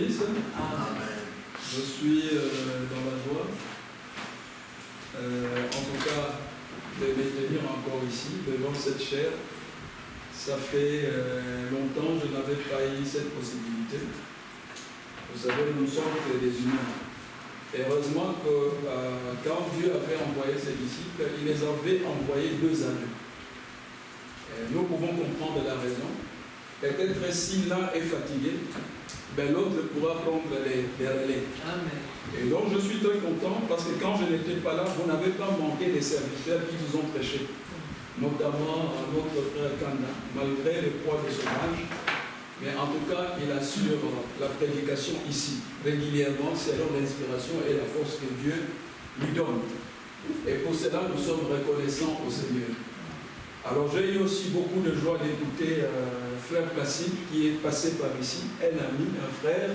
bénisse. Amen. Je suis dans la joie. En tout cas, de me tenir encore ici, devant cette chair. Ça fait longtemps que je n'avais pas eu cette possibilité. Vous savez, nous sommes que des humains. Et heureusement que quand Dieu avait envoyé ses disciples, il les avait envoyés 2 à 2. Nous pouvons comprendre la raison. Peut-être si l'un est fatigué, ben l'autre pourra prendre les relais. Amen. Et donc je suis très content parce que quand je n'étais pas là, vous n'avez pas manqué des serviteurs qui vous ont prêché. Notamment notre frère Kanda, malgré le poids de son âge. Mais en tout cas, il assure la prédication ici, régulièrement, selon l'inspiration et la force que Dieu lui donne. Et pour cela, nous sommes reconnaissants au Seigneur. Alors j'ai eu aussi beaucoup de joie d'écouter frère Placide qui est passé par ici, un ami, un frère,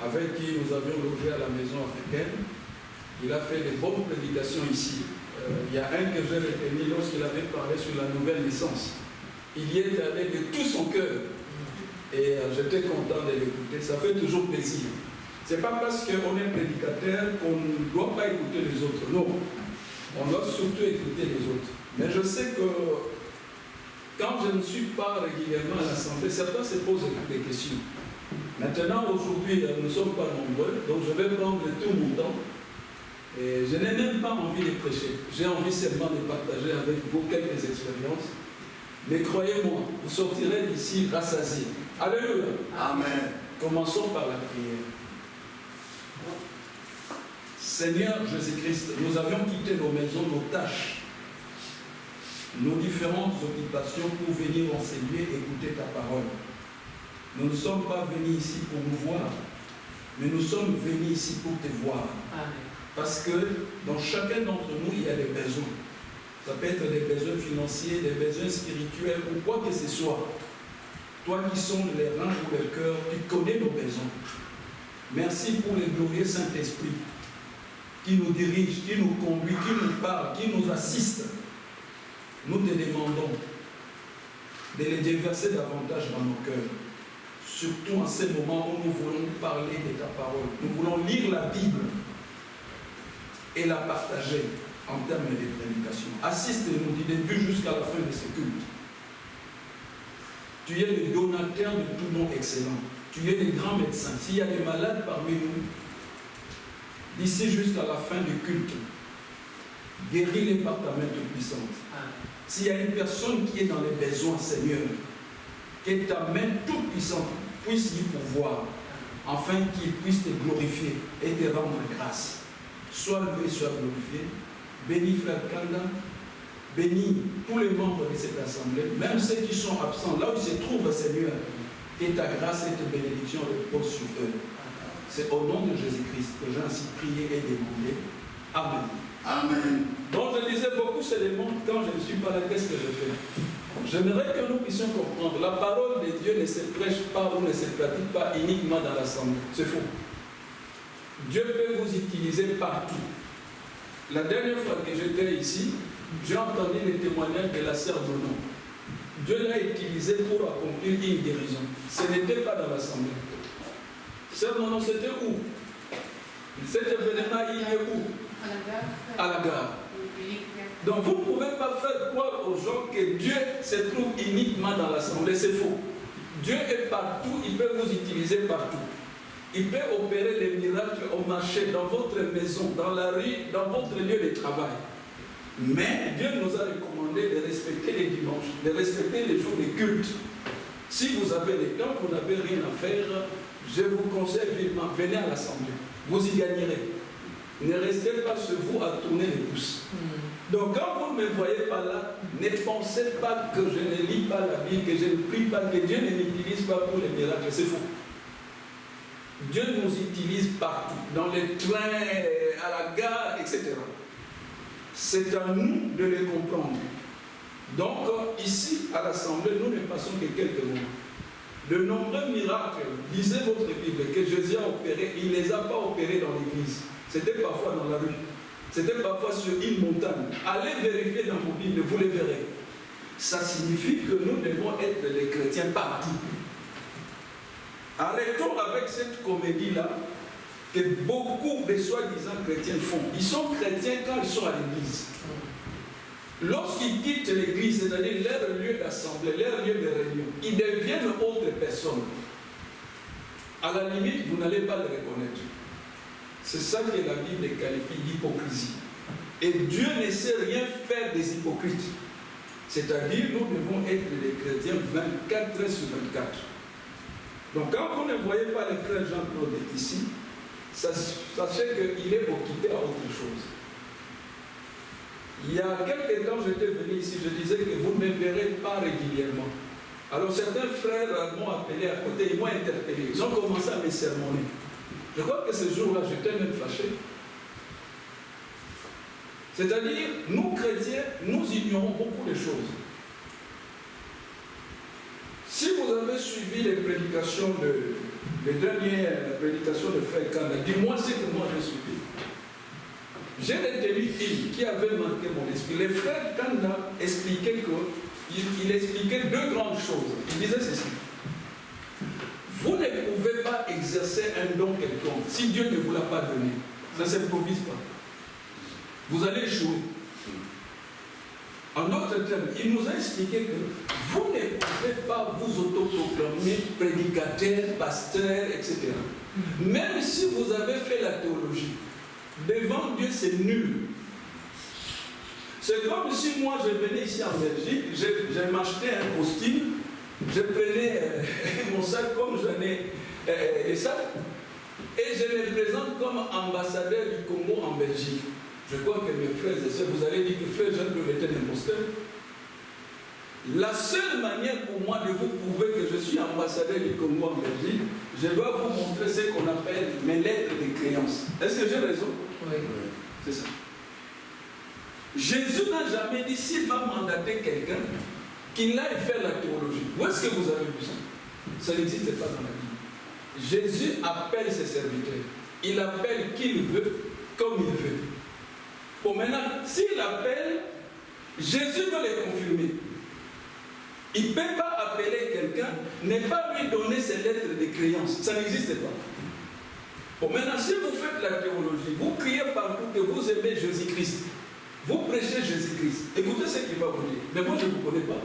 avec qui nous avions logé à la maison africaine. Il a fait de bonnes prédications ici. Il y a un que j'ai retenu lorsqu'il avait parlé sur la nouvelle naissance. Il y est allé de tout son cœur. Et j'étais content de l'écouter. Ça fait toujours plaisir. Ce n'est pas parce qu'on est prédicateur qu'on ne doit pas écouter les autres. Non. On doit surtout écouter les autres. Mais je sais que quand je ne suis pas régulièrement à l'Assemblée, certains se posent des questions. Maintenant, aujourd'hui, nous ne sommes pas nombreux, donc je vais prendre tout mon temps. Et je n'ai même pas envie de prêcher. J'ai envie seulement de partager avec vous quelques expériences. Mais croyez-moi, vous sortirez d'ici rassasiés. Alléluia. Amen. Commençons par la prière. Seigneur Jésus-Christ, nous avions quitté nos maisons, nos tâches, nos différentes occupations pour venir enseigner et écouter ta parole. Nous ne sommes pas venus ici pour nous voir, mais nous sommes venus ici pour te voir. Amen. Parce que dans chacun d'entre nous, il y a des besoins. Ça peut être des besoins financiers, des besoins spirituels ou quoi que ce soit. Toi qui sondes les reins ou le cœur, tu connais nos besoins. Merci pour le glorieux Saint-Esprit qui nous dirige, qui nous conduit, qui nous parle, qui nous assiste. Nous te demandons de les déverser davantage dans nos cœurs. Surtout en ces moments où nous voulons parler de ta parole. Nous voulons lire la Bible et la partager en termes de prédication. Assiste-nous du début jusqu'à la fin de ce culte. Tu es le donateur de tout nom excellent. Tu es le grand médecin. S'il y a des malades parmi nous, d'ici jusqu'à la fin du culte, guéris-les par ta main toute puissante. S'il y a une personne qui est dans les besoins, Seigneur, que ta main toute puissante puisse lui pouvoir, afin qu'il puisse te glorifier et te rendre grâce. Sois loué, sois glorifié. Bénis frère Kanda, bénis tous les membres de cette assemblée, même ceux qui sont absents, là où ils se trouvent, Seigneur, que ta grâce et ta bénédiction reposent sur eux. C'est au nom de Jésus-Christ que j'ai ainsi prié et demandé. Amen. Amen. Donc je disais beaucoup d'éléments quand je ne suis pas là, qu'est-ce que je fais? J'aimerais que nous puissions comprendre. La parole de Dieu ne se prêche pas ou ne se pratique pas uniquement dans l'assemblée. C'est faux. Dieu peut vous utiliser partout. La dernière fois que j'étais ici, j'ai entendu les témoignages de la sœur Bono. Dieu l'a utilisé pour accomplir une guérison. Ce n'était pas dans l'assemblée. Sœur Bono, c'était où? Cet événement, il est où? À la gare. Donc vous ne pouvez pas faire croire aux gens que Dieu se trouve uniquement dans l'assemblée. C'est faux. Dieu est partout, il peut vous utiliser partout. Il peut opérer des miracles au marché, dans votre maison, dans la rue, dans votre lieu de travail. Mais Dieu nous a recommandé de respecter les dimanches, de respecter les jours de culte. Si vous avez le temps, vous n'avez rien à faire, je vous conseille vivement, venez à l'assemblée. Vous y gagnerez. Ne restez pas sur vous à tourner les pouces. Donc quand vous ne me voyez pas là, ne pensez pas que je ne lis pas la Bible, que je ne prie pas, que Dieu ne m'utilise pas pour les miracles. C'est faux. Dieu nous utilise partout, dans les trains, à la gare, etc. C'est à nous de les comprendre. Donc, ici, à l'Assemblée, nous ne passons que quelques mots. De nombreux miracles, lisez votre Bible, que Jésus a opéré, il ne les a pas opérés dans l'église. C'était parfois dans la rue. C'était parfois sur une montagne. Allez vérifier dans vos Bibles, vous les verrez. Ça signifie que nous devons être les chrétiens partout. Arrêtons avec cette comédie-là que beaucoup de soi-disant chrétiens font. Ils sont chrétiens quand ils sont à l'église. Lorsqu'ils quittent l'église, c'est-à-dire leur lieu d'assemblée, leur lieu de réunion, ils deviennent autres personnes. À la limite, vous n'allez pas le reconnaître. C'est ça que la Bible qualifie d'hypocrisie. Et Dieu ne sait rien faire des hypocrites. C'est-à-dire, nous devons être des chrétiens 24 heures sur 24. Donc, quand vous ne voyez pas le frère Jean-Claude ici, sachez qu'il est occupé à autre chose. Il y a quelques temps, j'étais venu ici, je disais que vous ne me verrez pas régulièrement. Alors, certains frères m'ont appelé à côté, ils m'ont interpellé. Ils ont commencé à me sermonner. Je crois que ce jour-là, j'étais même fâché. C'est-à-dire, nous chrétiens, nous ignorons beaucoup de choses. Si vous avez suivi les prédications les dernières prédications de Frère Kanda, dis-moi ce que moi j'ai suivi. J'ai retenu une qui avait marqué mon esprit. Le Frère Kanda expliquait il expliquait deux grandes choses. Il disait ceci. Vous ne pouvez pas exercer un don quelconque si Dieu ne vous l'a pas donné. Ça ne s'improvise pas. Vous allez échouer. En d'autres termes, il nous a expliqué que vous ne pouvez pas vous autoproclamer prédicateur, pasteur, etc. Même si vous avez fait la théologie, devant Dieu c'est nul. C'est comme si moi je venais ici en Belgique, je m'achetais un costume, je prenais mon sac comme j'en ai les sacs, et je me présente comme ambassadeur du Congo en Belgique. Je crois que mes frères et sœurs, vous allez dire que frère Jean-Claude était un imposteur. La seule manière pour moi de vous prouver que je suis ambassadeur du Congo en Belgique, je dois vous montrer ce qu'on appelle mes lettres de créance. Est-ce que j'ai raison? Oui. C'est ça. Jésus n'a jamais dit s'il va mandater quelqu'un qu'il aille faire la théologie. Où est-ce que vous avez vu ça? Ça n'existe pas dans la Bible. Jésus appelle ses serviteurs. Il appelle qui il veut, comme il veut. Bon, maintenant, s'il appelle, Jésus doit les confirmer. Il ne peut pas appeler quelqu'un, ne pas lui donner ses lettres de créance. Ça n'existe pas. Bon, maintenant, si vous faites la théologie, vous criez partout que vous aimez Jésus-Christ. Vous prêchez Jésus-Christ. Écoutez ce qu'il va vous dire. Mais moi, je ne vous connais pas.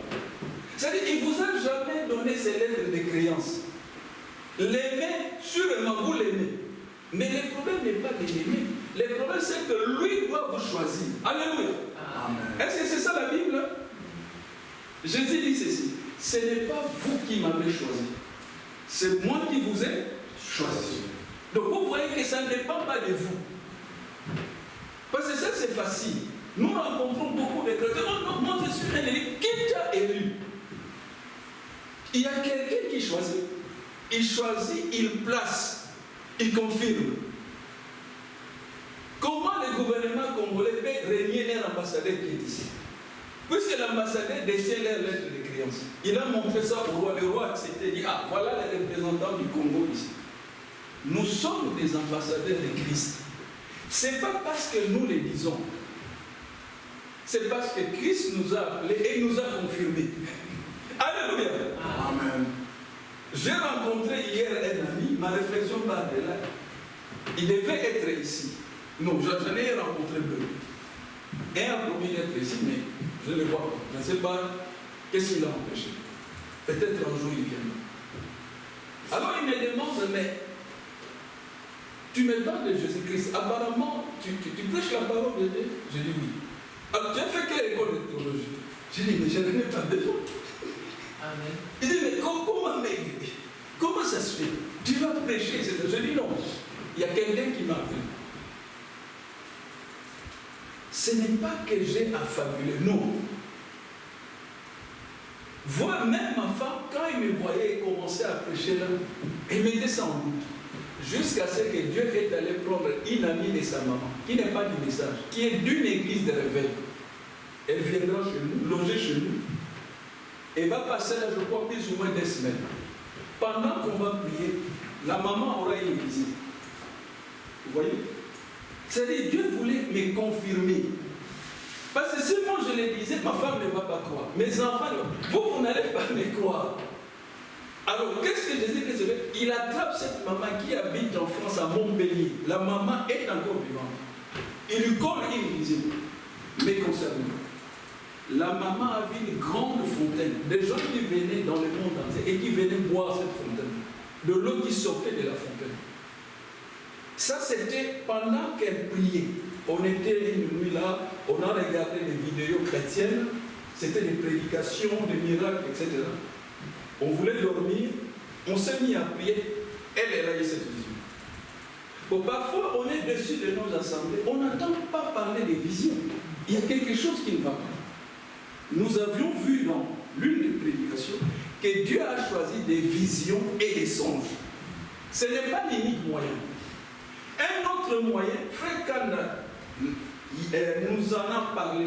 C'est-à-dire qu'il ne vous a jamais donné ses lettres de créance. L'aimer, sûrement, vous l'aimez. Mais le problème n'est pas de l'aimer. Le problème, c'est que lui doit vous choisir. Alléluia. Est-ce que c'est ça la Bible? Jésus dit ceci. Ce n'est pas vous qui m'avez choisi. C'est moi qui vous ai choisi. Donc vous voyez que ça ne dépend pas de vous. Parce que ça, c'est facile. Nous rencontrons beaucoup de chrétiens. Non, moi je suis un élu. Qui t'a élu? Il y a quelqu'un qui choisit. Il choisit, il place, il confirme. Comment le gouvernement congolais peut régner leur ambassadeur qui est ici? Puisque l'ambassadeur détient leur lettre de créance. Il a montré ça au roi. Le roi a accepté et dit, ah, voilà les représentants du Congo ici. Nous sommes des ambassadeurs de Christ. Ce n'est pas parce que nous les disons. C'est parce que Christ nous a appelés et nous a confirmés. Alléluia. Amen. J'ai rencontré hier un ami, ma réflexion part de là. Il devait être ici. Non, j'en ai rencontré deux. Un a promis d'être ici, mais je ne le vois pas. Je ne sais pas qu'est-ce qui l'a empêché. Peut-être un jour il viendra. Alors il me demande, mais tu me parles de Jésus-Christ. Apparemment, tu prêches la parole de Dieu? Je dis oui. Alors tu as fait quelle école de théologie? Je dis, mais je n'en ai pas besoin. Amen. Il dit, mais comment ça se fait? Tu vas prêcher? Je dis non. Il y a quelqu'un qui m'a appelé. Ce n'est pas que j'ai affabulé, non. Voir même ma femme, quand il me voyait commencer à prêcher là, elle mettait ça en doute. Jusqu'à ce que Dieu est allé prendre une amie de sa maman, qui n'est pas du message, qui est d'une église de réveil. Elle viendra chez nous, loger chez nous. Elle va passer là, je crois, plus ou moins 2 semaines. Pendant qu'on va prier, la maman aura une visite. Vous voyez? C'est-à-dire, Dieu voulait me confirmer. Parce que si moi je le disais, ma femme ne va pas croire. Mes enfants, vous n'allez pas me croire. Alors, qu'est-ce que Jésus fait? Il attrape cette maman qui habite en France, à Montpellier. La maman est encore vivante. Il lui colle une vision. Mais concernant, la maman avait une grande fontaine. Des gens qui venaient dans le monde entier et qui venaient boire cette fontaine. De l'eau qui sortait de la fontaine. Ça, c'était pendant qu'elle priait. On était une nuit là, on a regardé des vidéos chrétiennes. C'était des prédications, des miracles, etc. On voulait dormir, on s'est mis à prier, elle a eu cette vision. Bon, parfois, on est dessus de nos assemblées, on n'entend pas parler des visions. Il y a quelque chose qui ne va pas. Nous avions vu dans l'une des prédications que Dieu a choisi des visions et des songes. Ce n'est pas l'unique moyen. Un autre moyen, Frère Kanda nous en a parlé,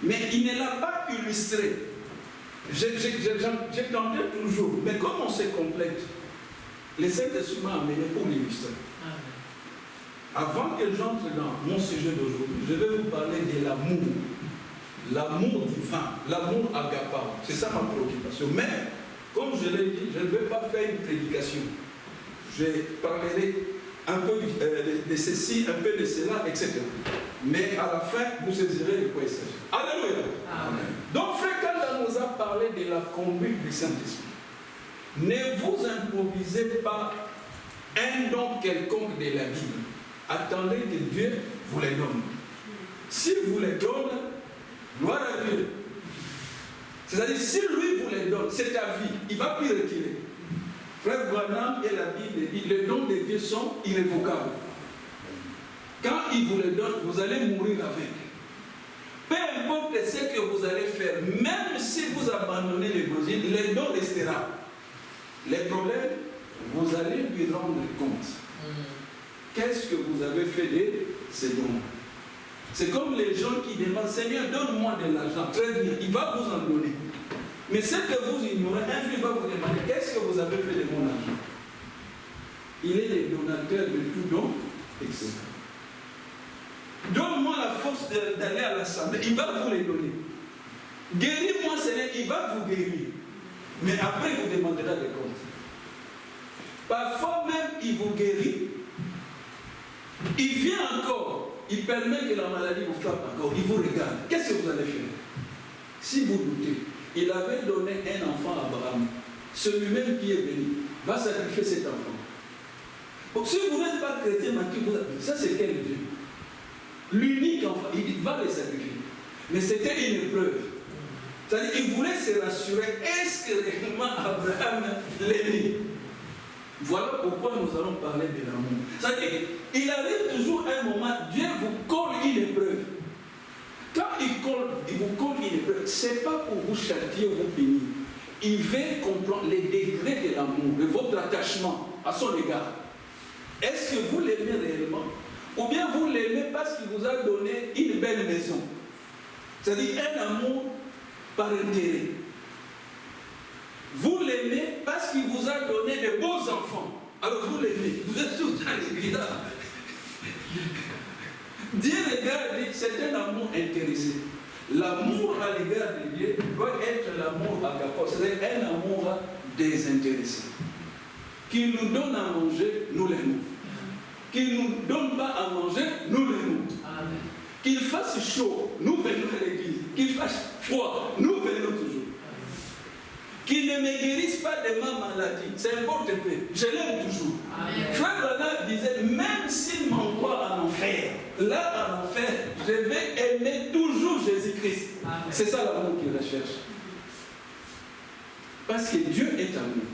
mais il ne l'a pas illustré. J'entendais toujours, mais comme on se complète, les Saint-Esprit m'a amené pour l'illustrer. Avant que j'entre dans mon sujet d'aujourd'hui, je vais vous parler de l'amour. L'amour divin, l'amour agapao. C'est ça ma préoccupation. Mais, comme je l'ai dit, je ne vais pas faire une prédication. Je parlerai un peu de ceci, un peu de cela, etc. Mais à la fin, vous saisirez de quoi il s'agit. Alléluia. Amen. Donc, Frère Kanda nous a parlé de la conduite du Saint-Esprit. Ne vous improvisez pas un don quelconque de la Bible. Attendez que Dieu vous les donne. S'il vous les donne, gloire à Dieu. C'est-à-dire, si lui vous les donne, c'est ta vie. Il ne va plus retirer. Frère Branham et la Bible dit, les dons de Dieu sont irrévocables. Quand il vous les donne, vous allez mourir avec. Peu importe ce que vous allez faire, même si vous abandonnez l'évangile, les dons resteront. Les problèmes, vous allez lui rendre compte. Qu'est-ce que vous avez fait de ces dons? C'est comme les gens qui demandent, Seigneur, donne-moi de l'argent. Très bien, il va vous en donner. Mais ce que vous ignorez, un jour il va vous demander, qu'est-ce que vous avez fait de mon argent? Il est le donateur de tout don, etc. Donne-moi la force d'aller à l'assemblée, il va vous les donner. Guéris-moi, Seigneur, il va vous guérir. Mais après, il vous demandera des comptes. Parfois même, il vous guérit. Il vient encore. Il permet que la maladie vous frappe encore. Il vous regarde. Qu'est-ce que vous allez faire? Si vous doutez, il avait donné un enfant à Abraham. Celui-même qui est venu va sacrifier cet enfant. Donc, si vous n'êtes pas chrétien, ça c'est quel Dieu? L'unique enfant, il va les sacrifier. Mais c'était une épreuve. C'est-à-dire qu'il voulait se rassurer, est-ce que réellement Abraham l'aimait? Voilà pourquoi nous allons parler de l'amour. C'est-à-dire qu'il arrive toujours un moment, Dieu vous colle une épreuve. Quand il vous colle une épreuve, ce n'est pas pour vous châtier ou vous punir. Il veut comprendre les degrés de l'amour, de votre attachement à son égard. Est-ce que vous l'aimez réellement? Ou bien vous l'aimez parce qu'il vous a donné une belle maison? C'est-à-dire un amour par intérêt. Vous l'aimez parce qu'il vous a donné de beaux enfants. Alors vous l'aimez. Vous êtes tous dans l'église. Dieu regarde, c'est un amour intéressé. L'amour à l'égard de Dieu doit être l'amour agapao, c'est-à-dire un amour désintéressé. Qu'il nous donne à manger, nous l'aimons. Qu'il ne nous donne pas à manger, nous l'aimons. Qu'il fasse chaud, nous venons à l'église. Qu'il fasse froid, nous venons toujours. Qu'il ne me guérisse pas de ma maladie, c'est importe peu, je l'aime toujours. Frère Branham disait, même s'il m'envoie en enfer, là en enfer, je vais aimer toujours Jésus-Christ. C'est ça l'amour qu'il recherche. Parce que Dieu est amour.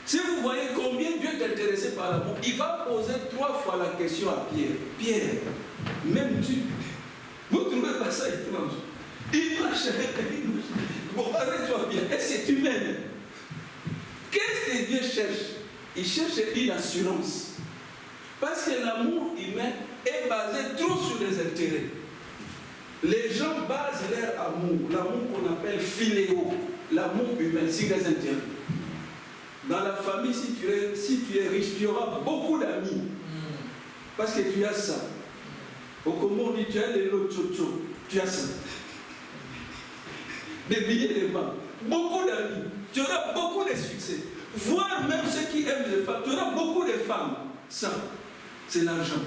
Si vous voyez combien Dieu est intéressé par l'amour, il va poser 3 fois la question à Pierre. Pierre, m'aimes-tu? Vous ne trouvez pas ça étrange? Il marche avec lui. Bon, arrête-toi bien. Est-ce que tu m'aimes? Qu'est-ce que Dieu cherche? Il cherche une assurance. Parce que l'amour humain est basé trop sur les intérêts. Les gens basent leur amour, l'amour qu'on appelle philéo, l'amour humain, sur les intérêts. Dans la famille, si tu es riche, tu auras beaucoup d'amis. Parce que tu as ça. Au Congo, on dit tu as des lots tchocho. Tu as ça. Des billets de banque. beaucoup d'amis, tu auras beaucoup de succès, voire même ceux qui aiment les femmes, tu auras beaucoup de femmes. Ça, c'est l'argent.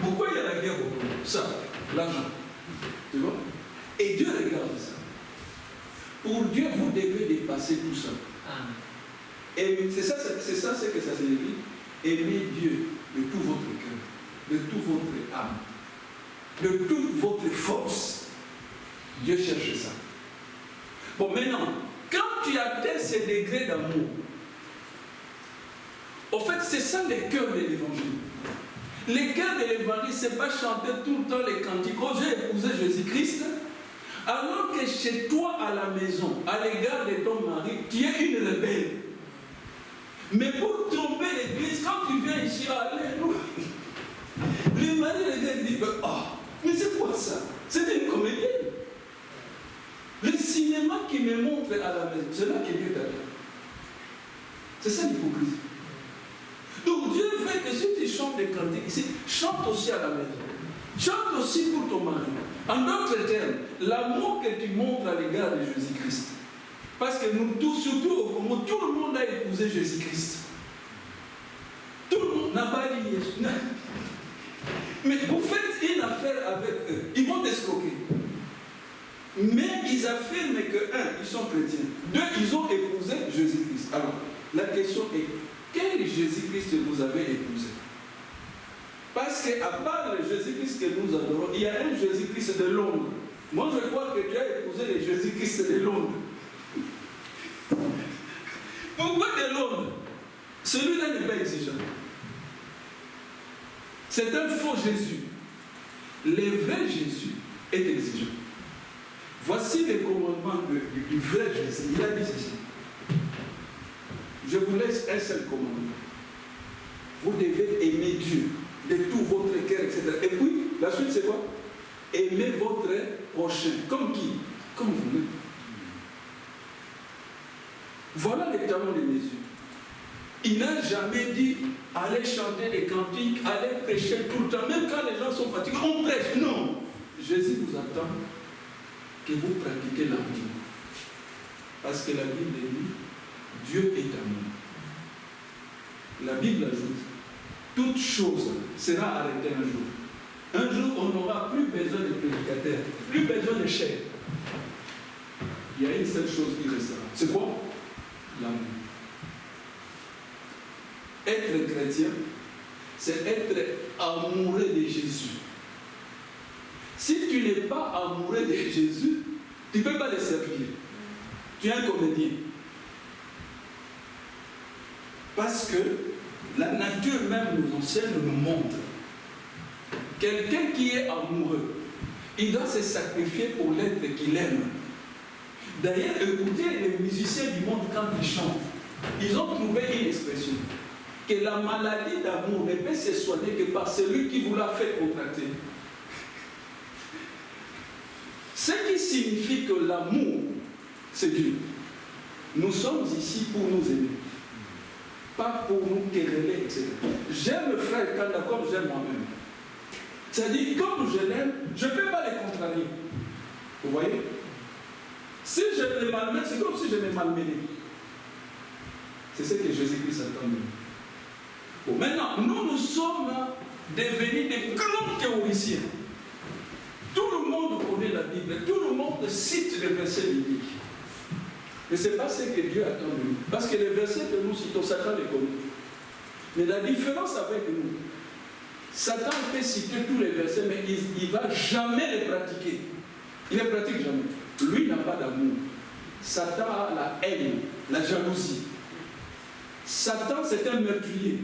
Pourquoi il y a la guerre au Congo? Ça, l'argent. Tu vois? Et Dieu regarde ça. Pour Dieu, vous devez dépasser tout ça. Et c'est ça ce que ça signifie. Aimez Dieu de tout votre cœur, de toute votre âme, de toute votre force. Dieu cherche ça. Bon, maintenant, quand tu atteins ces degrés d'amour, en fait, c'est ça le cœur de l'évangile. Le cœur de l'évangile, ce n'est pas chanter tout le temps les cantiques. Oh, j'ai épousé Jésus-Christ. Alors que chez toi à la maison, à l'égard de ton mari, tu es une rebelle. Mais pour tromper l'église, quand tu viens ici, alléluia, le mari regarde et dit, oh, mais c'est quoi ça? C'est une comédienne. Le cinéma qui me montre à la maison, c'est là que Dieu t'a dit. C'est ça l'hypocrisie. Donc Dieu veut que si tu chantes des cantiques ici, chante aussi à la maison. Chante aussi pour ton mari. En d'autres termes, l'amour que tu montres à l'égard de Jésus-Christ. Parce que nous tous, surtout au Congo, tout le monde a épousé Jésus-Christ. Tout le monde n'a pas dit Jésus. Mais vous faites une affaire avec eux, ils vont t'escroquer. Mais ils affirment que, un, ils sont chrétiens. Deux, ils ont épousé Jésus-Christ. Alors, la question est, quel Jésus-Christ vous avez épousé? Parce qu'à part le Jésus-Christ que nous adorons, il y a un Jésus-Christ de Londres. Moi, je crois que tu as épousé le Jésus-Christ de Londres. Pourquoi de Londres? Celui-là n'est pas exigeant. C'est un faux Jésus. Le vrai Jésus est exigeant. Voici les commandements du vrai Jésus. Il a dit ceci. Je vous laisse un seul commandement. Vous devez aimer Dieu de tout votre cœur, etc. Et puis, la suite, c'est quoi? Aimez votre prochain. Comme qui? Comme vous-même. Voilà les talons de mes yeux. Il n'a jamais dit allez chanter des cantiques, allez prêcher tout le temps, même quand les gens sont fatigués, on prêche. Non. Jésus vous attend que vous pratiquiez l'amour. Parce que la Bible dit Dieu est amour. La Bible ajoute toute chose sera arrêtée un jour. Un jour, on n'aura plus besoin de prédicateurs, plus besoin de chair. Il y a une seule chose qui restera. C'est quoi? L'amour. Être chrétien, c'est être amoureux de Jésus. Si tu n'es pas amoureux de Jésus, tu ne peux pas le servir. Tu es un comédien. Parce que la nature même nous enseigne, nous montre. Quelqu'un qui est amoureux, il doit se sacrifier pour l'être qu'il aime. D'ailleurs, écoutez les musiciens du monde quand ils chantent. Ils ont trouvé une expression. Que la maladie d'amour ne peut se soigner que par celui qui vous l'a fait contracter. Ce qui signifie que l'amour, c'est Dieu. Nous sommes ici pour nous aimer. Pas pour nous quereller, etc. J'aime le frère Kanda comme j'aime moi-même. C'est-à-dire, comme je l'aime, je ne peux pas les contrarier. Vous voyez? Si je les malmène, c'est comme si je les malmenais. C'est ce que Jésus-Christ attend de nous. Bon, maintenant, nous sommes devenus des grands théoriciens. Tout le monde connaît la Bible, tout le monde cite les versets bibliques. Mais ce n'est pas ce que Dieu attend de nous. Parce que les versets que nous citons, Satan les connaît. Mais la différence avec nous, Satan peut citer tous les versets, mais il ne va jamais les pratiquer. Il ne les pratique jamais. Lui n'a pas d'amour. Satan a la haine, la jalousie. Satan, c'est un meurtrier.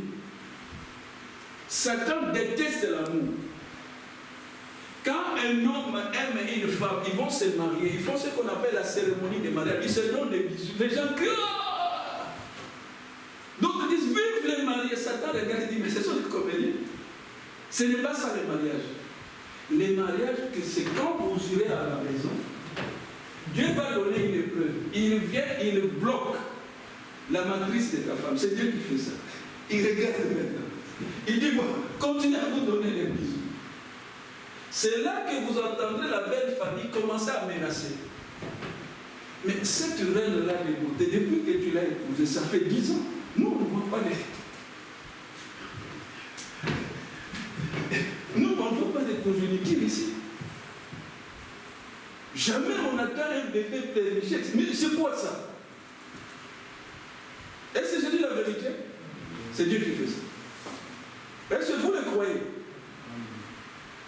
Satan déteste l'amour. Quand un homme aime une femme, ils vont se marier, ils font ce qu'on appelle la cérémonie de mariage. Ils se donnent des bisous. Les gens crient. D'autres disent, vive les mariés. Satan regarde et dit, mais ce sont des comédiens. Ce n'est pas ça le mariage. Les mariages, c'est quand vous irez à la maison, Dieu va donner une épreuve. Il vient, il bloque la matrice de ta femme. C'est Dieu qui fait ça. Il regarde maintenant. Il dit, bon, continuez à vous donner des bisous. C'est là que vous entendrez la belle famille commencer à menacer. Mais cette reine-là de beauté, depuis que tu l'as épousée, ça fait 10 ans. Nous, on ne voit pas Nous, on ne voit pas des progénitures ici. Jamais on attend un bébé péché. Mais c'est quoi ça? Est-ce que je dis la vérité? C'est Dieu qui fait ça. Est-ce que vous le croyez?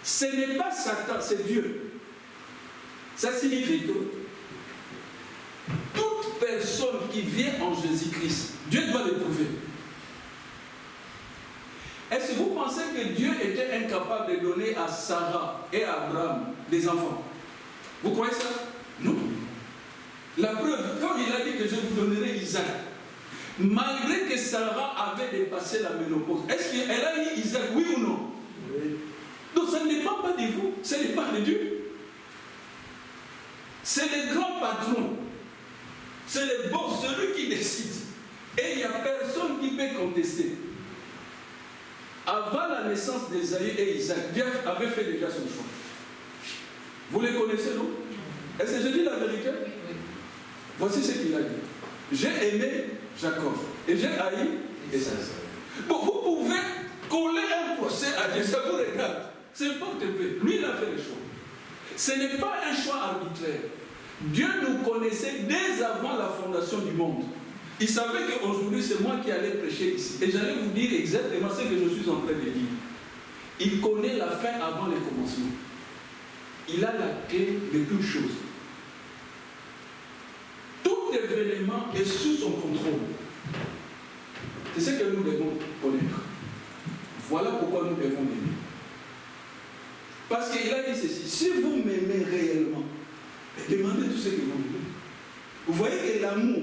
Ce n'est pas Satan, c'est Dieu. Ça signifie que toute personne qui vient en Jésus-Christ, Dieu doit l'éprouver. Est-ce que vous pensez que Dieu était incapable de donner à Sarah et à Abraham des enfants? Vous croyez ça? Non. La preuve, quand il a dit que je vous donnerai Isaac, malgré que Sarah avait dépassé la ménopause, est-ce qu'elle a eu Isaac, oui ou non? Oui. Donc ça ne dépend pas de vous, ça dépend de Dieu. C'est le grand patron, c'est le boss, celui qui décide. Et il n'y a personne qui peut contester. Avant la naissance d'Ésaü et Isaac, Dieu avait fait déjà son choix. Vous les connaissez, non? Est-ce que je dis la vérité? Oui. Voici ce qu'il a dit. J'ai aimé Jacob et j'ai haï Ésaü. Bon, vous pouvez coller un procès à Dieu, ça vous regarde. C'est n'importe quoi. Lui, il a fait le choix. Ce n'est pas un choix arbitraire. Dieu nous connaissait dès avant la fondation du monde. Il savait qu'aujourd'hui, c'est moi qui allais prêcher ici. Et j'allais vous dire exactement ce que je suis en train de dire. Il connaît la fin avant le commencement. Il a la clé de toutes choses. Tout événement est sous son contrôle. C'est ce que nous devons connaître. Voilà pourquoi nous devons l'aimer. Parce qu'il a dit ceci, si vous m'aimez réellement, demandez tout ce que vous voulez. Vous voyez que l'amour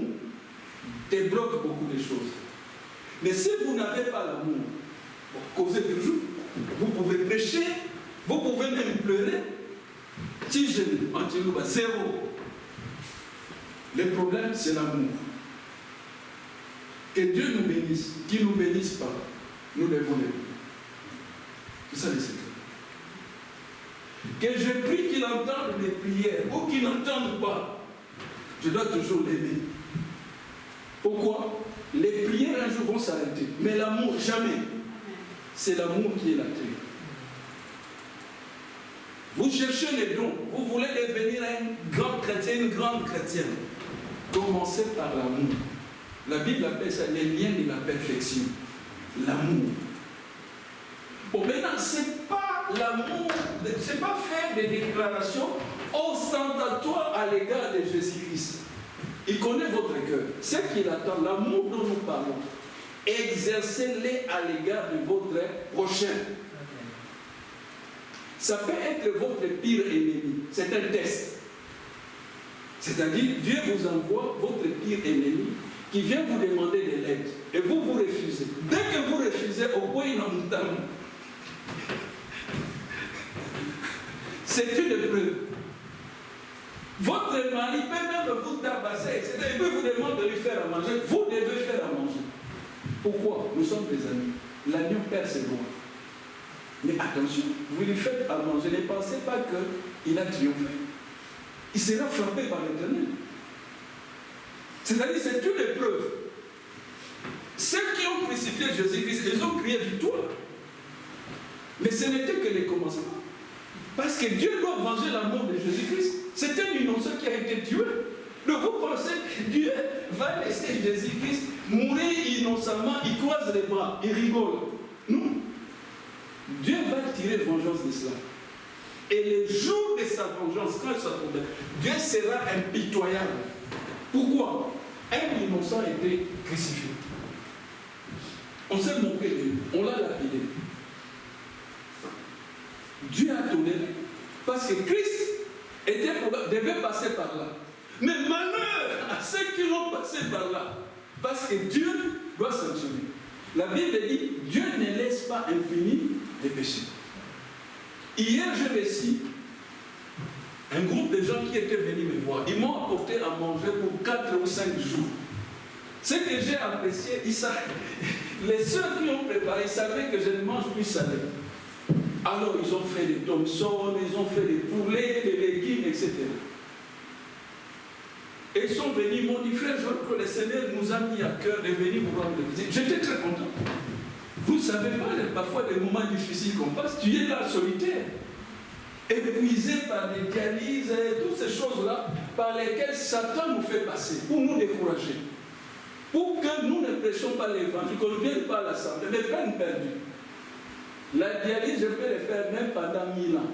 débloque beaucoup de choses. Mais si vous n'avez pas l'amour, causez toujours. Vous pouvez prêcher, vous pouvez même pleurer. Si je ne zéro. Le problème, c'est l'amour. Que Dieu nous bénisse, qu'il ne nous bénisse pas, nous devons l'aimer. C'est ça le secret. Que je prie qu'il entende mes prières ou qu'il n'entende pas, je dois toujours l'aimer. Pourquoi? Les prières un jour vont s'arrêter, mais l'amour, jamais. C'est l'amour qui est la clé. Vous cherchez les dons, vous voulez devenir un grand chrétien, une grande chrétienne. Commencez par l'amour. La Bible appelle ça les liens de la perfection. L'amour. Bon, maintenant, c'est pas l'amour, c'est pas faire des déclarations ostentatoires à l'égard de Jésus-Christ. Il connaît votre cœur. Ce qu'il attend, l'amour dont nous parlons, exercez-les à l'égard de votre prochain. Ça peut être votre pire ennemi. C'est un test. C'est-à-dire, Dieu vous envoie votre pire ennemi qui vient vous demander de l'aide. Et vous, vous refusez. Dès que vous refusez, au point il en entame. C'est une épreuve. Votre mari peut même vous tabasser, etc. Il peut vous demander de lui faire à manger. Vous devez faire à manger. Pourquoi? Nous sommes des amis. L'agneau perd ses droits. Mais attention, vous lui faites à manger. Ne pensez pas qu'il a triomphé. Il sera frappé par l'Éternel. C'est-à-dire, c'est une épreuve. Ceux qui ont crucifié Jésus-Christ, ils ont crié victoire. Mais ce n'était que les commencements. Parce que Dieu doit venger la mort de Jésus-Christ. C'est un innocent qui a été tué. Donc vous pensez que Dieu va laisser Jésus-Christ mourir innocemment, il croise les bras, il rigole. Non. Dieu va tirer vengeance de cela. Et le jour de sa vengeance, quand il s'attendait, Dieu sera impitoyable. Pourquoi? Un innocent a été crucifié. On s'est moqué de lui, on l'a lapidé. Dieu a toléré. Parce que Christ devait passer par là. Mais malheur à ceux qui l'ont passé par là. Parce que Dieu doit sanctionner. La Bible dit, Dieu ne laisse pas impunis les péchés. Hier, j'ai reçu un groupe de gens qui étaient venus me voir. Ils m'ont apporté à manger pour 4 ou 5 jours. Ce que j'ai apprécié, les soeurs qui ont préparé, ils savaient que je ne mange plus salé. Alors ils ont fait des thomsons, ils ont fait des poulets, des légumes, etc. Et ils sont venus, ils m'ont dit, frère, je vois que le Seigneur nous a mis à cœur de venir vous rendre visite. J'étais très content. Vous ne savez pas, parfois, les moments difficiles qu'on passe, tu es là solitaire, épuisé par les dialyses et toutes ces choses-là par lesquelles Satan nous fait passer pour nous décourager. Pour que nous ne prêchions pas l'évangile, qu'on ne vienne pas à l'assemblée, mais peine perdue. La dialyse, je peux le faire même pendant 1000 ans.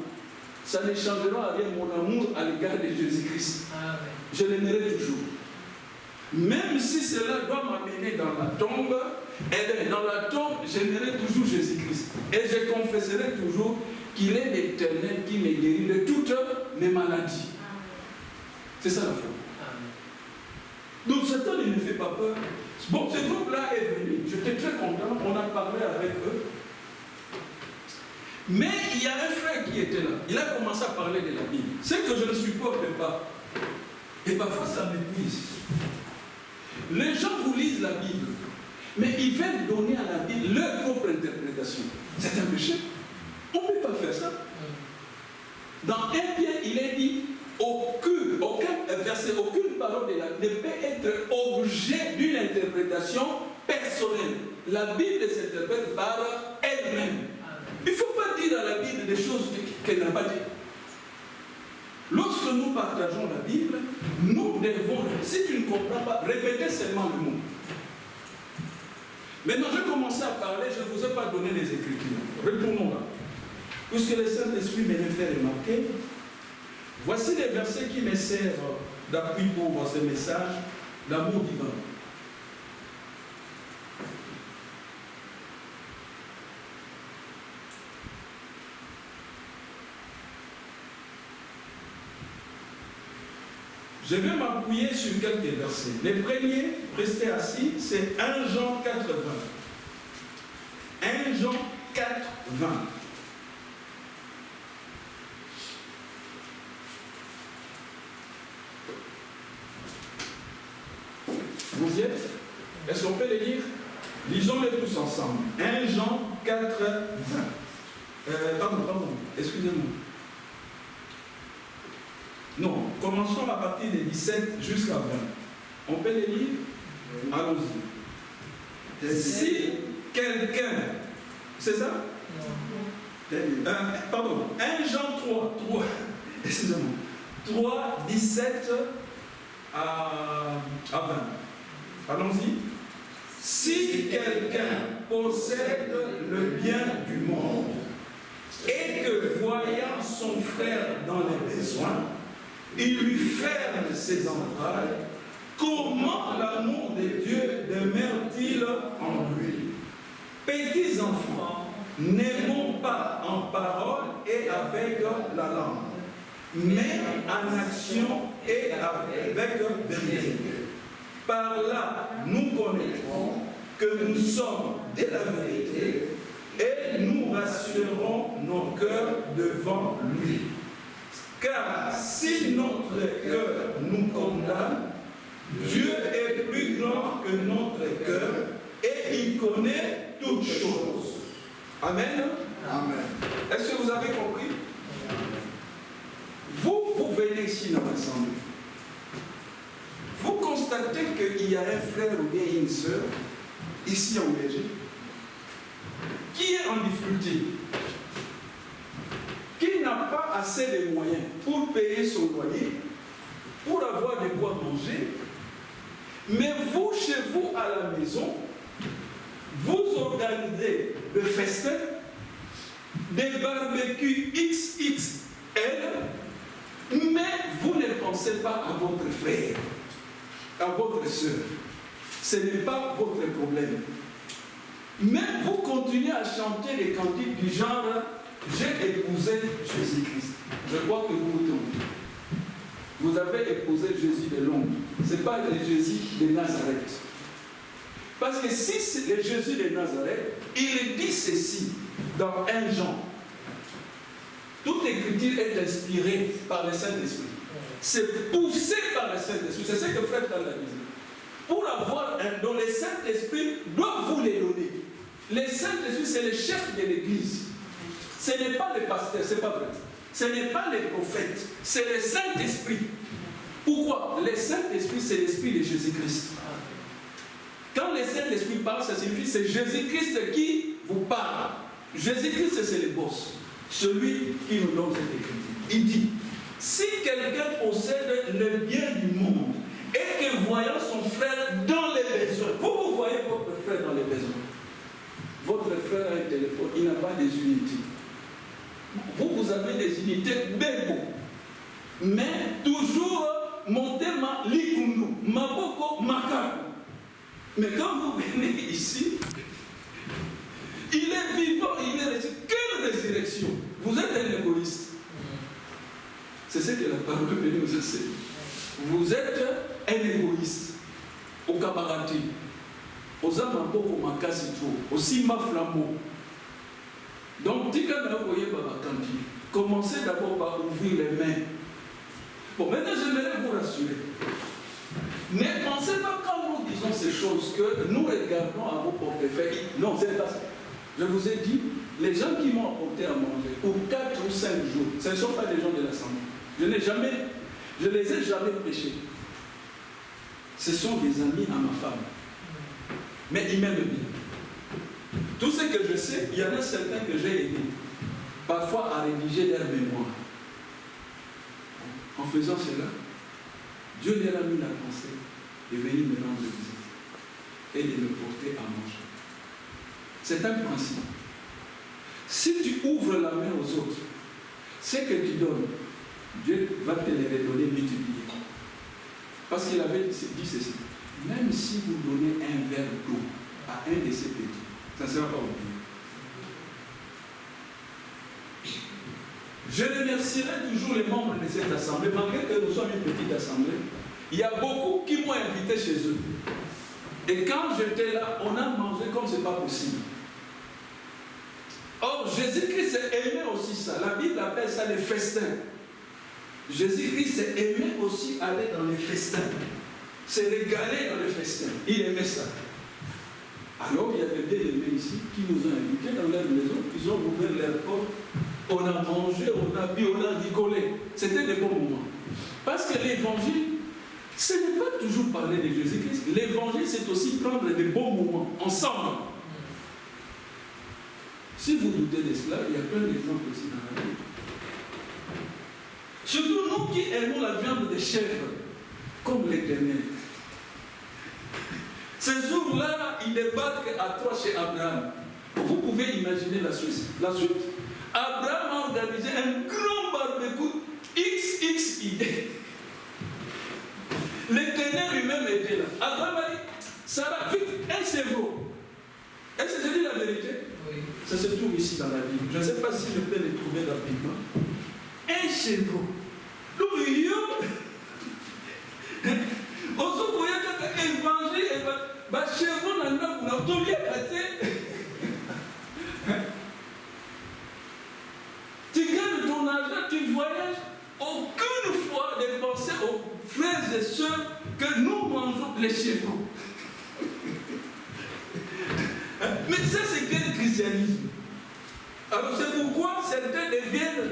Ça ne changera rien mon amour à l'égard de Jésus-Christ. Je l'aimerai toujours. Même si cela doit m'amener dans la tombe, et bien dans la tombe, j'aimerai toujours Jésus-Christ. Et je confesserai toujours qu'il est l'Éternel qui me guérit de toutes mes maladies. C'est ça la foi. Donc Satan il ne fait pas peur. Bon, ce groupe-là est venu. J'étais très content, on a parlé avec eux. Mais il y a un frère qui était là. Il a commencé à parler de la Bible. C'est que je ne supporte pas. Et parfois ça m'épuise. Les gens vous lisent la Bible, mais ils veulent donner à la Bible leur propre interprétation. C'est un péché. On ne peut pas faire ça. Dans 1 Pierre, il est dit aucun verset, aucune parole de la Bible ne peut être objet d'une interprétation personnelle. La Bible s'interprète par elle-même. Il ne faut pas dire à la Bible des choses qu'elle n'a pas dit. Lorsque nous partageons la Bible, nous devons, si tu ne comprends pas, répéter seulement le mot. Maintenant, je commence à parler, je ne vous ai pas donné les Écritures. Retournons là. Puisque le Saint-Esprit me les fait remarquer, voici les versets qui me servent d'appui pour ce message d'amour divin. Je vais m'appuyer sur quelques versets. Le premier, restez assis, c'est 1 Jean 4, 20. 1 Jean 4, 20. Vous y êtes? Est-ce qu'on peut les lire? Lisons-les tous ensemble. 1 Jean 4, 20. Pardon, excusez-moi. Non, commençons à partir des 17 jusqu'à 20. On peut les lire? Allons-y. Si quelqu'un... C'est ça? Pardon. 1 Jean 3. Excusez-moi. 3, 17 à 20. Allons-y. Si quelqu'un possède le bien du monde et que, voyant son frère dans les besoins, il lui ferme ses entrailles, comment l'amour de Dieu demeure-t-il en lui? Petits enfants, n'aimons pas en parole et avec la langue, mais en action et avec vérité. Par là, nous connaîtrons que nous sommes de la vérité et nous rassurerons nos cœurs devant lui. Car si notre cœur nous condamne, Dieu est plus grand que notre cœur et il connaît toutes choses. Amen. Amen. Est-ce que vous avez compris? Vous venez ici dans l'assemblée. Vous constatez qu'il y a un frère ou bien une sœur, ici en Belgique, qui est en difficulté, qui n'a pas assez de moyens pour payer son loyer, pour avoir de quoi manger, mais vous, chez vous, à la maison, vous organisez le festin, des barbecues XXL, mais vous ne pensez pas à votre frère, à votre soeur. Ce n'est pas votre problème. Mais vous continuez à chanter des cantiques du genre « J'ai épousé Jésus-Christ ». Je crois que vous vous trompez. Vous avez épousé Jésus de Londres. Ce n'est pas le Jésus de Nazareth. Parce que si c'est le Jésus de Nazareth, il dit ceci dans 1 Jean. Toute écriture est inspirée par le Saint-Esprit. C'est poussé par le Saint-Esprit. C'est ce que frère dans la Bible. Pour avoir un don, le Saint-Esprit doit vous les donner. Le Saint-Esprit, c'est le chef de l'Église. Ce n'est pas le pasteur, c'est pas vrai. Ce n'est pas les prophètes, c'est le Saint-Esprit. Pourquoi? Le Saint-Esprit l'esprit de Jésus-Christ. Quand le Saint-Esprit parle, ça signifie c'est Jésus-Christ qui vous parle. Jésus-Christ, c'est le boss. Celui qui nous donne cette écriture. Il dit, si quelqu'un possède le bien du monde et que voyant son frère dans les besoins, vous voyez votre frère dans les besoins. Votre frère a un téléphone, il n'a pas des unités. Vous avez des unités bébés. Mais toujours montez-ma likundu, maboko makako. Mais quand vous venez ici, il est vivant, il est resté. Quelle résurrection! Vous êtes un égoïste. C'est ce que la parole de Dieu nous enseigne. Vous êtes un égoïste. Au cabarati, aux amaboko makasi trop, au sima flambeau. Donc, commencez d'abord par ouvrir les mains. Bon, maintenant, j'aimerais vous rassurer. Ne pensez pas quand nous disons ces choses que nous regardons à vos portefeuilles. Non, c'est pas ça. Je vous ai dit, les gens qui m'ont apporté à manger pour 4 ou 5 jours, ce ne sont pas des gens de l'Assemblée. Je ne les ai jamais prêchés. Ce sont des amis à ma femme. Mais ils m'aiment bien. Tout ce que je sais, il y en a certains que j'ai aidés, parfois à rédiger leur mémoire. En faisant cela, Dieu leur a mis la pensée de venir me rendre visite et de me porter à manger. C'est un principe. Si tu ouvres la main aux autres, ce que tu donnes, Dieu va te les redonner multipliés. Parce qu'il avait dit ceci, même si vous donnez un verre d'eau à un de ces petits, ça ne sera pas oublié. Je remercierai toujours les membres de cette assemblée, malgré que nous sommes une petite assemblée. Il y a beaucoup qui m'ont invité chez eux. Et quand j'étais là, on a mangé comme ce n'est pas possible. Or, Jésus-Christ aimait aussi ça. La Bible appelle ça les festins. Jésus-Christ aimait aussi aller dans les festins. Se régaler dans les festins. Il aimait ça. Alors, il y a des bien-aimés ici qui nous ont invités dans leur maison. Ils ont ouvert leurs portes. On a mangé, on a bu, on a rigolé. C'était des bons moments. Parce que l'évangile, ce n'est pas toujours parler de Jésus-Christ. L'évangile, c'est aussi prendre des bons moments ensemble. Si vous doutez de cela, il y a plein d'exemples aussi dans la Bible. Surtout nous qui aimons la viande de chèvre, comme l'Éternel. Ce jour-là, il débarque à 3 chez Abraham. Vous pouvez imaginer la suite. Abraham a organisé un grand barbecue XXI. L'Éternel lui-même était là. Abraham a dit, Sarah, vite, un chevreau. Est-ce que je dis la vérité? Oui. Ça se trouve ici dans la Bible. Je ne sais pas si je peux les trouver rapidement. Un chevreau. Tu gagnes ton argent, tu voyages. Aucune fois de penser aux frères et sœurs que nous mangeons les chevreaux. Mais ça, c'est quel christianisme? Alors, c'est pourquoi certains deviennent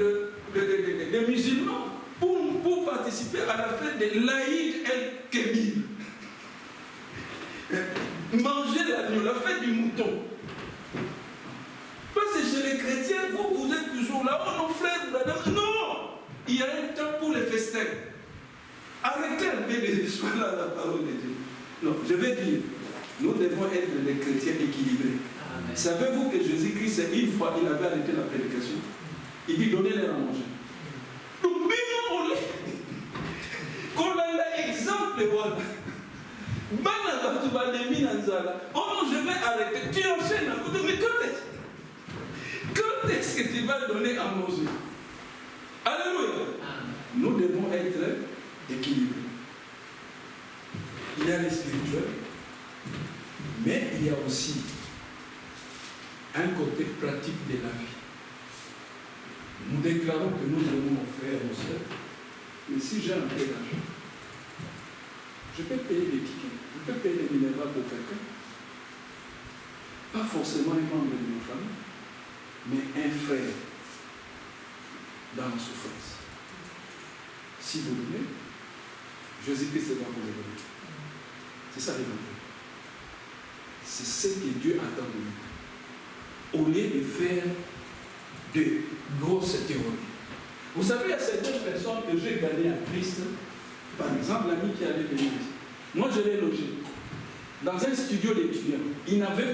des musulmans pour participer à la fête de l'Aïd el-Kébir. Manger l'agneau, la fête du mouton. Parce que chez les chrétiens, vous êtes toujours là, oh nos frères, non! Il y a un temps pour les festins. Arrêtez un peu de soigner la parole de Dieu. Non, je vais dire, nous devons être des chrétiens équilibrés. Savez-vous que Jésus-Christ, une fois, il avait arrêté la prédication? Il dit, donnez-leur à manger. Donc, quand on a l'exemple, voilà. Oh non, je vais arrêter. Tu enchaînes à côté. Mais quand est-ce que tu vas donner à manger? Alléluia. Nous devons être équilibrés. Il y a les spirituels, mais il y a aussi un côté pratique de la vie. Nous déclarons que nous aimons nos frères et nos sœurs, mais si j'ai un peu d'argent, je peux payer des tickets, je peux payer des minéraux pour quelqu'un. Pas forcément un membre de ma famille, mais un frère dans la souffrance. Si vous voulez, Jésus-Christ va vous le donner. C'est ça l'évangile. C'est ce que Dieu attend de nous. Au lieu de faire de grosses théories. Vous savez, il y a certaines personnes que j'ai gagnées à Christ. Par exemple, l'ami qui allait venir ici. Moi, je l'ai logé dans un studio d'étudiants. Il avait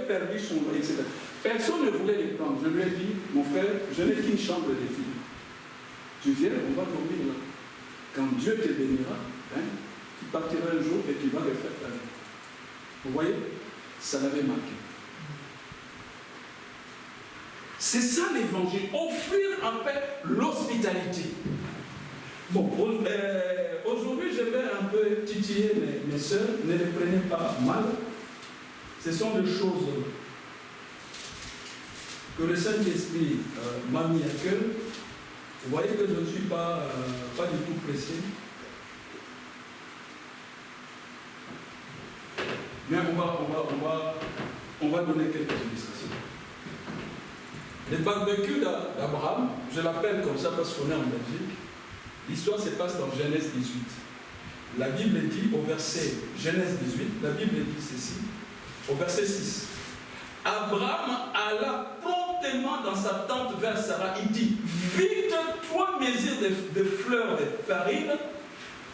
perdu son loyer, etc. Personne ne voulait les prendre. Je lui ai dit, mon frère, je n'ai qu'une chambre d'étudiant. Tu viens, on va dormir là. Quand Dieu te bénira, tu partiras un jour et tu vas refaire ta vie. Vous voyez, ça l'avait marqué. C'est ça l'évangile, offrir en fait l'hospitalité. Bon, aujourd'hui je vais un peu titiller mes soeurs, ne les prenez pas mal. Ce sont des choses que le Saint-Esprit m'a mis à cœur. Vous voyez que je ne suis pas du tout pressé. Mais on va donner quelques illustrations. Le barbecue d'Abraham, je l'appelle comme ça parce qu'on est en Belgique. L'histoire se passe dans Genèse 18. La Bible dit au verset Genèse 18, la Bible dit ceci, au verset 6. Abraham alla promptement dans sa tente vers Sarah. Il dit, vite 3 mesures de fleurs de farine,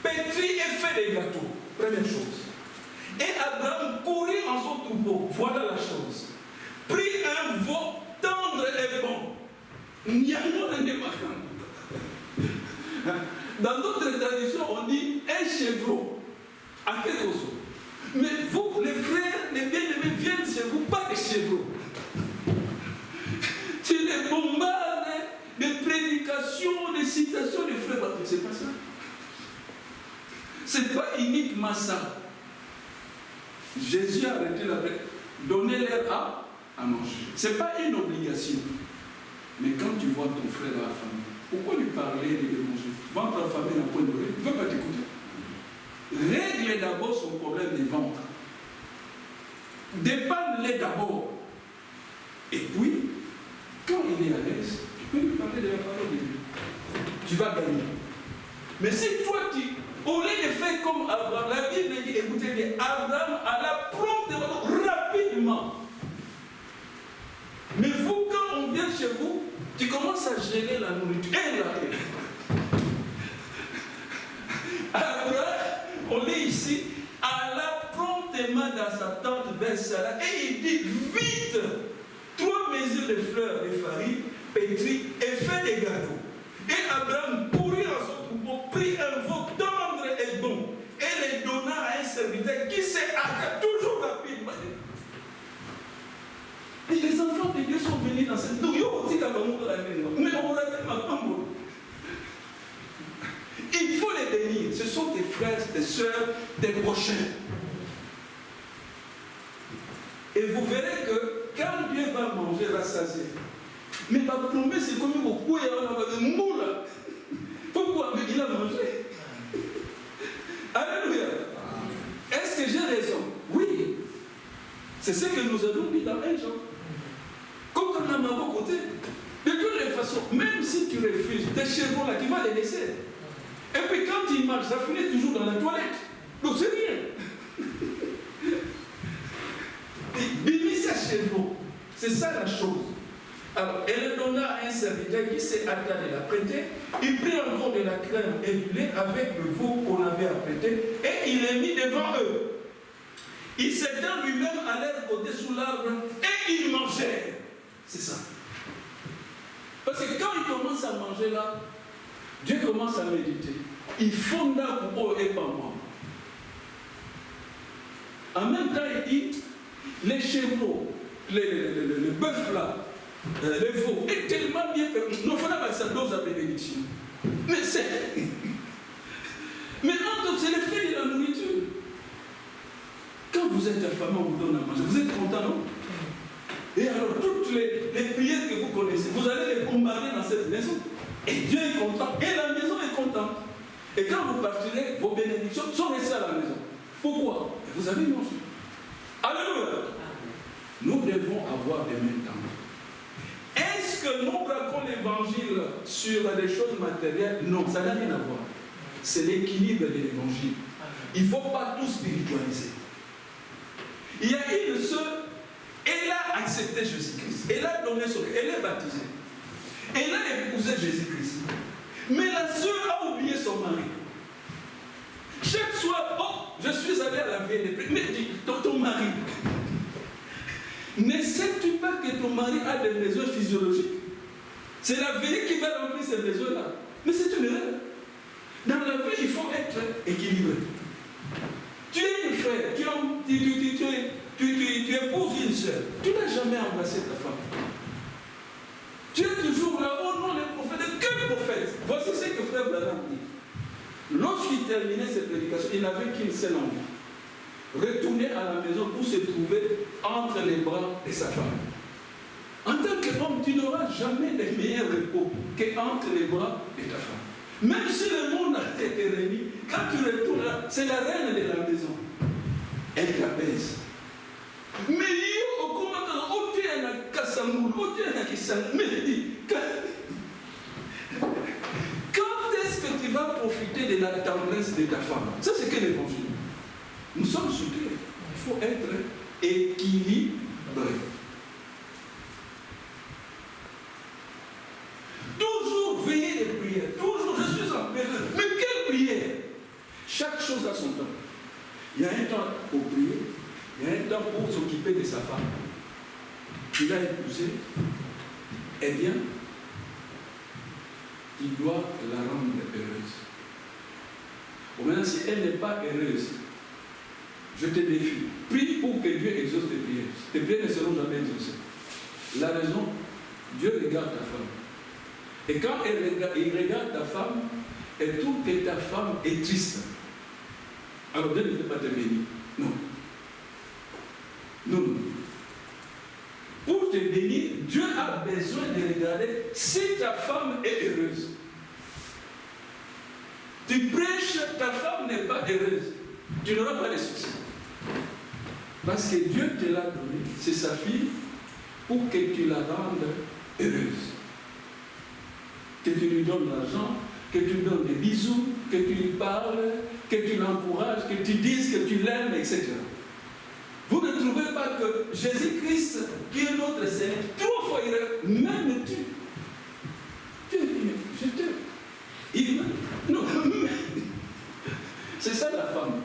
pétris et fais des gâteaux. Première chose. Et Abraham courut en son troupeau. Voilà la chose. Prit un veau tendre et bon. Dans d'autres traditions, on dit un chevreau. À quelque chose. Mais vous, les frères, les bien-aimés viennent chez vous, pas des chevreaux. Tu les bombardes des prédications, des citations des frères. C'est pas ça. C'est pas uniquement ça. Jésus a arrêté la paix. Donnez-leur à manger. Ce n'est pas une obligation. Mais quand tu vois ton frère à la famille, pourquoi lui parler de l'évangile? Ventre à la famille n'a point de il ne veut pas t'écouter. Règle d'abord son problème des ventres. Dépanne-les d'abord. Et puis, quand il est à l'aise, tu peux lui parler de la parole de Dieu. Tu vas gagner. Mais si toi, au lieu de faire comme Abraham, la Bible dit, écoutez, Abraham alla promptement, rapidement. Mais vous, quand on vient chez vous, tu commences à gérer la nourriture. Et là, Abraham, on est ici, alla promptement dans sa tente vers Sarah et il dit, vite, 3 mesures de fleurs de farine, pétris et fait des gâteaux. Et Abraham courut en son troupeau, prit un veau tendre et bon, et les donna à un serviteur qui s'est hâté toujours rapidement. Et les enfants de Dieu sont venus dans cette... Donc, mais on l'a tellement. Il faut les bénir. Ce sont tes frères, tes soeurs, tes prochains. Et vous verrez que quand Dieu va manger, rassasier. Mais ma promesse, c'est comme beaucoup, il y a un moule. Pourquoi? Mais il a mangé. Alléluia. Est-ce que j'ai raison? Oui. C'est ce que nous avons dit dans un Jean. Comme on a ma côté. De toutes les façons, même si tu refuses, tes chevaux là, tu vas les laisser. Et puis quand ils marchent, ça finit toujours dans la toilette. Donc c'est rien. Bimi ses chevaux. C'est ça la chose. Alors, elle donna à un serviteur qui s'est hâté de la prêter. Il prit encore de la crème et du lait avec le veau qu'on avait apprêté et il les mit devant eux. Ils s'étendent lui-même à l'air côté sous l'arbre et ils mangèrent. C'est ça. Parce que quand ils commencent à manger là, Dieu commence à méditer. Il fonda pour eux et pas moi. En même temps, il dit, les chevaux, le bœuf là, les veaux, est tellement bien fait. Nous faisons ça dose à bénédiction. Mais c'est... Mais entre c'est le fait de la nourriture. Quand vous êtes affamé, on vous donne à manger. Vous êtes content, non? Et alors, toutes les prières que vous connaissez, vous allez les bombarder dans cette maison. Et Dieu est content. Et la maison est contente. Et quand vous partirez, vos bénédictions sont restées à la maison. Pourquoi? Vous avez mangé. Alléluia. Nous devons avoir des mains tendues. Est-ce que nous braquons l'évangile sur des choses matérielles? Non, ça n'a rien à voir. c'est l'équilibre de l'évangile. Il ne faut pas tout spiritualiser. Il y a une sœur, elle a accepté Jésus-Christ. Elle a donné son cœur. Elle est baptisée. Elle a épousé Jésus-Christ. Mais la sœur a oublié son mari. Chaque soir, oh, je suis allé à la veille. Mais dis, ton mari. Ne sais-tu pas que ton mari a des besoins physiologiques? C'est la veille qui va remplir ces besoins-là. Mais c'est une erreur. Dans la vie, il faut être équilibré. Tu es une frère, tu épouses une soeur. Tu n'as jamais embrassé ta femme. Tu es toujours là, oh non, les prophètes. Quel prophète? Voici ce que frère Branham dit. Lorsqu'il terminait ses prédications, il n'avait qu'une seule envie. Retourner à la maison pour se trouver entre les bras de sa femme. En tant qu'homme, tu n'auras jamais de meilleur repos qu'entre les bras de ta femme. Même si le monde a été réuni, quand tu retournes là, c'est la reine de la maison. Elle t'apaise. Mais il au commandant, au tien à Kassamoul, au tien à Kissan, mais il dit, quand est-ce que tu vas profiter de la tendresse de ta femme? Ça, c'est que l'évangile. Nous sommes soudés. Il faut être équilibré. Toujours veiller les prières. Toujours, je suis en période. Mais quelle prière? Chaque chose a son temps. Il y a un temps pour prier. Il y a un temps pour s'occuper de sa femme. Tu l'as épousée. Eh bien, il doit la rendre heureuse. Bon, maintenant, si elle n'est pas heureuse, je te défie. Prie pour que Dieu exauce tes prières. Tes prières ne seront jamais exaucées. La raison, Dieu regarde ta femme. Et quand il regarde ta femme, il trouve que ta femme est triste. Alors Dieu ne peut pas te bénir. Non. Non. Pour te bénir, Dieu a besoin de regarder si ta femme est heureuse. Tu prêches, ta femme n'est pas heureuse. Tu n'auras pas de succès. Parce que Dieu te l'a donné, c'est sa fille, pour que tu la rendes heureuse. Que tu lui donnes l'argent, que tu lui donnes des bisous, que tu lui parles, que tu l'encourages, que tu dises que tu l'aimes, etc. Vous ne trouvez pas que Jésus-Christ, qui est notre Seigneur, 3 fois il même tu. Je t'aime. Il non, c'est ça la femme.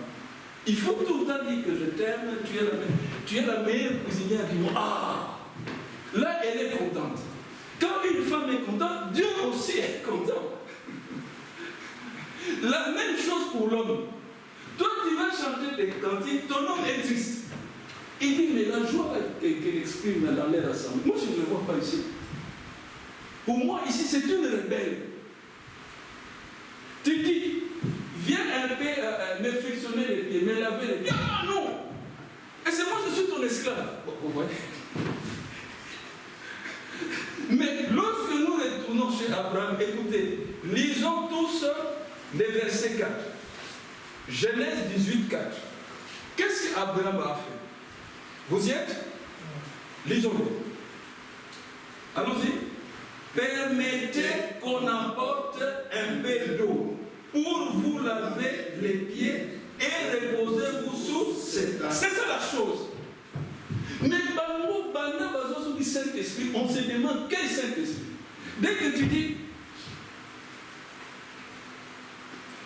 Il faut tout le temps dire que je t'aime, tu es la meilleure cuisinière du monde. Ah! Là, elle est contente. Quand une femme est contente, Dieu aussi est content. La même chose pour l'homme. Toi, tu vas chanter des cantiques, ton homme est triste. Il dit, mais la joie qu'elle exprime dans l'air assemblée, moi, je ne le vois pas ici. Pour moi, ici, c'est une rebelle. Tu dis, viens un peu me frictionner les pieds, me laver les pieds. Ah non! Et c'est moi, je suis ton esclave. Vous voyez? Mais lorsque nous retournons chez Abraham, écoutez, lisons tous les versets 4. Genèse 18, 4. Qu'est-ce qu'Abraham a fait? Vous y êtes? Lisons-le. Allons-y. Permettez qu'on apporte un peu d'eau pour vous laver les pieds et reposez-vous sous cette table. C'est ça la chose. Mais du Saint-Esprit, on se demande quel Saint-Esprit. Dès que tu dis,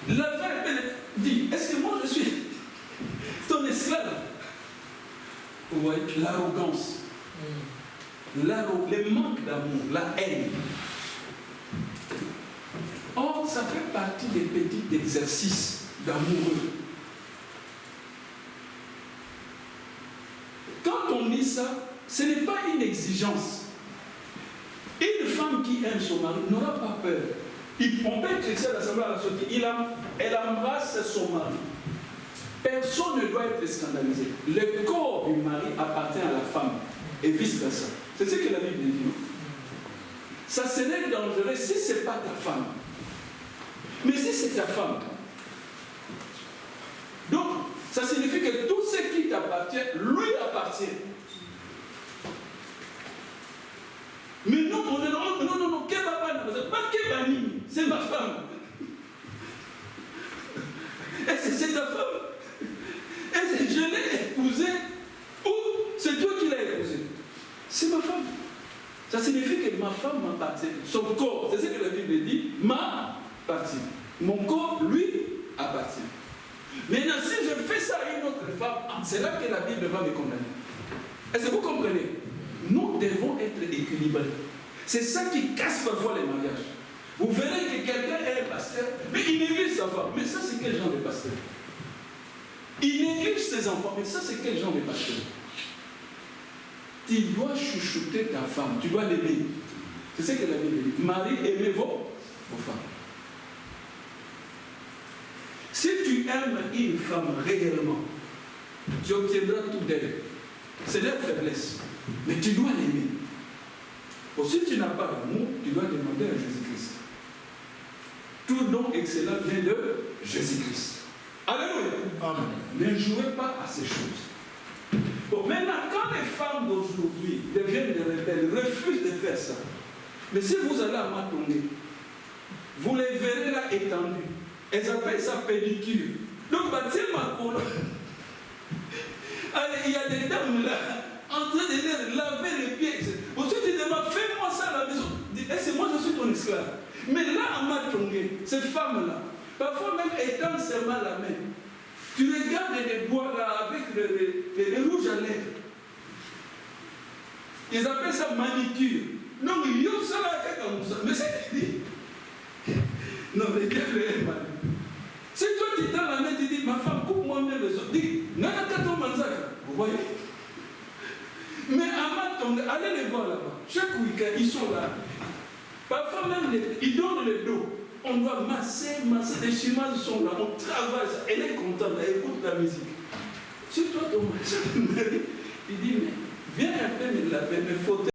la femme dit, est-ce que moi je suis ton esclave? Vous voyez, l'arrogance, le manque d'amour, la haine. Or, ça fait partie des petits exercices d'amoureux. Quand on dit ça, ce n'est pas une exigence. Une femme qui aime son mari n'aura pas peur. On peut être chrétien à l'Assemblée à la sortie. Elle embrasse son mari. Personne ne doit être scandalisé. Le corps du mari appartient à la femme et vice-versa. C'est ce que la Bible dit. Ça serait dangereux si ce n'est pas ta femme. Mais si c'est ta femme, donc ça signifie que tout ce qui t'appartient, lui appartient. Mais non, on est non, Kebaba, pas Kebani, c'est ma femme. c'est ta femme. Et je l'ai épousée, ou c'est toi qui l'as épousée. C'est ma femme. Ça signifie que ma femme m'appartient. Son corps, c'est ce que la Bible dit, m'appartient. Mon corps, lui, appartient. Maintenant, si je fais ça à une autre femme, c'est là que la Bible va me condamner. Est-ce que vous comprenez? Nous devons être équilibrés. C'est ça qui casse parfois les mariages. Vous verrez que quelqu'un est un pasteur, mais il néglige sa femme. Mais ça, c'est quel genre de pasteur? Il néglige ses enfants, mais ça, c'est quel genre de pasteur? Tu dois chouchouter ta femme, tu dois l'aimer. C'est ce que la Bible dit. Marie, aimez vos femmes. Si tu aimes une femme réellement, tu obtiendras tout d'elle. C'est leur faiblesse. Mais tu dois l'aimer. Si tu n'as pas l'amour, tu dois demander à Jésus-Christ. Tout don excellent vient de Jésus-Christ. Alléluia. Amen. Ne jouez pas à ces choses. Bon, maintenant, quand les femmes d'aujourd'hui deviennent des rebelles, refusent de faire ça, mais si vous allez à Matongé, vous les verrez là étendus. Elles appellent ça pédicure. Donc, bâtir ma cour. Allez, il y a des dames là, en train de les laver les pieds. Ensuite, tu demandes, fais-moi ça à la maison. C'est moi, je suis ton esclave. Mais là, à Matongé, ces femmes-là, parfois même étendent seulement la main. Tu regardes les bois là avec les rouges à lèvres. Ils appellent ça manicure. Non, mais yo, ça là, comme ça. Mais c'est ce qu'il dit. Non, mais Dieu le mal. Si toi tu tends la main, tu dis, ma femme, coupe-moi même les autres. Dis, vous voyez? Mais avant, allez les voir là-bas. Chaque week-end, ils sont là. Parfois même, ils donnent le dos. On doit masser. Les chimales sont là. On travaille. Elle est contente. Elle écoute la musique. Si toi, ton mari, il dit, mais viens un peu me laver mes fauteuils.